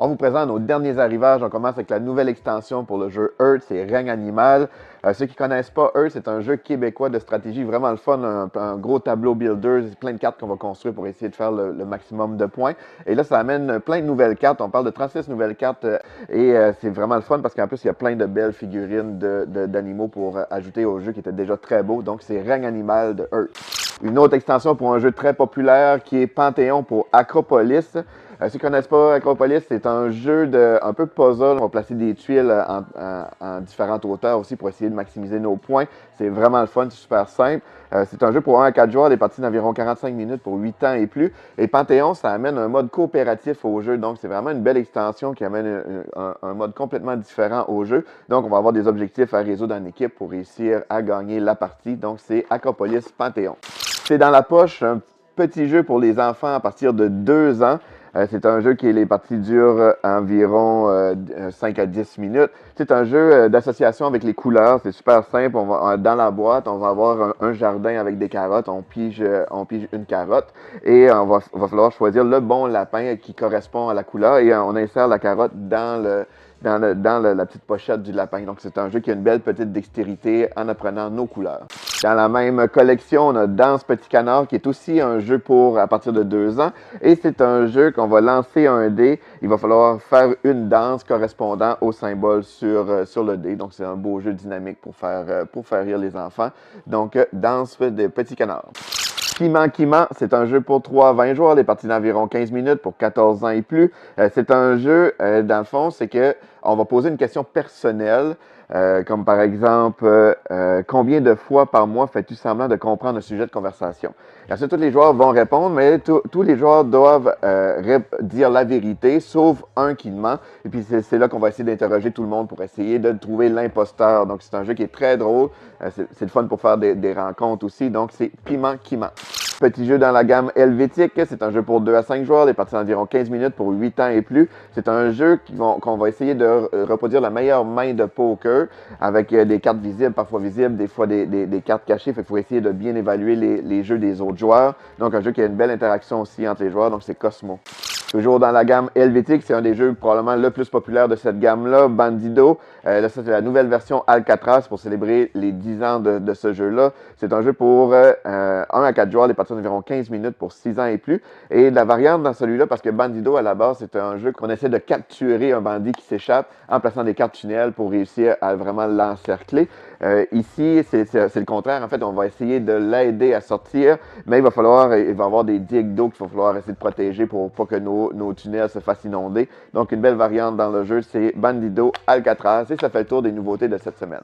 On vous présente nos derniers arrivages. On commence avec la nouvelle extension pour le jeu Hearth, c'est Règne animal. Ceux qui ne connaissent pas Hearth, c'est un jeu québécois de stratégie vraiment le fun, un gros tableau builder, plein de cartes qu'on va construire pour essayer de faire le maximum de points. Et là, ça amène plein de nouvelles cartes. On parle de 36 nouvelles cartes et c'est vraiment le fun parce qu'en plus, il y a plein de belles figurines d'animaux pour ajouter au jeu qui était déjà très beau. Donc, c'est Règne animal de Hearth. Une autre extension pour un jeu très populaire qui est Panthéon pour Acropolis. Ceux qui ne connaissent pas Acropolis, c'est un jeu un peu puzzle. On va placer des tuiles en différentes hauteurs aussi pour essayer de maximiser nos points. C'est vraiment le fun, c'est super simple. C'est un jeu pour 1 à 4 joueurs, des parties d'environ 45 minutes pour 8 ans et plus. Et Panthéon, ça amène un mode coopératif au jeu. Donc, c'est vraiment une belle extension qui amène un mode complètement différent au jeu. Donc, on va avoir des objectifs à résoudre en équipe pour réussir à gagner la partie. Donc, c'est Acropolis Panthéon. C'est dans la poche, un petit jeu pour les enfants à partir de 2 ans. C'est un jeu qui les parties durent environ 5 à 10 minutes. C'est un jeu d'association avec les couleurs. C'est super simple. Dans la boîte, on va avoir un jardin avec des carottes. On pige une carotte et va falloir choisir le bon lapin qui correspond à la couleur et on insère la carotte dans la petite pochette du lapin. Donc, c'est un jeu qui a une belle petite dextérité en apprenant nos couleurs. Dans la même collection, on a Danse Petit Canard, qui est aussi un jeu à partir de 2 ans. Et c'est un jeu qu'on va lancer un dé. Il va falloir faire une danse correspondant au symbole sur le dé. Donc, c'est un beau jeu dynamique pour faire rire les enfants. Donc, Danse de Petit Canard. Piment qui ment, c'est un jeu pour 3 à 20 joueurs, des parties d'environ 15 minutes pour 14 ans et plus. C'est un jeu, dans le fond, c'est que on va poser une question personnelle, comme par exemple, combien de fois par mois fais-tu semblant de comprendre un sujet de conversation? Et ensuite, tous les joueurs vont répondre, mais tous les joueurs doivent dire la vérité, sauf un qui ment. Et puis, c'est là qu'on va essayer d'interroger tout le monde pour essayer de trouver l'imposteur. Donc, c'est un jeu qui est très drôle. C'est le fun pour faire des rencontres aussi. Donc, c'est Piment qui ment. Petit jeu dans la gamme helvétique, c'est un jeu pour 2 à 5 joueurs, des parties d'environ 15 minutes pour 8 ans et plus. C'est un jeu qu'on va essayer de reproduire la meilleure main de poker avec des cartes visibles, parfois visibles, des fois des cartes cachées. Fait qu'il faut essayer de bien évaluer les jeux des autres joueurs. Donc un jeu qui a une belle interaction aussi entre les joueurs, donc c'est Cosmo. Toujours dans la gamme helvétique, c'est un des jeux probablement le plus populaire de cette gamme-là, Bandido. Là, ça, c'est la nouvelle version Alcatraz pour célébrer les 10 ans de ce jeu-là. C'est un jeu pour 1 à 4 joueurs, des parties d'environ 15 minutes pour 6 ans et plus. Et la variante dans celui-là, parce que Bandido, à la base, c'est un jeu qu'on essaie de capturer un bandit qui s'échappe en plaçant des cartes tunnels pour réussir à vraiment l'encercler. Ici, c'est le contraire. En fait, on va essayer de l'aider à sortir, mais il va y avoir des digues d'eau qu'il va falloir essayer de protéger pour pas que nos tunnels se fassent inonder. Donc, une belle variante dans le jeu, c'est Bandido Alcatraz et ça fait le tour des nouveautés de cette semaine.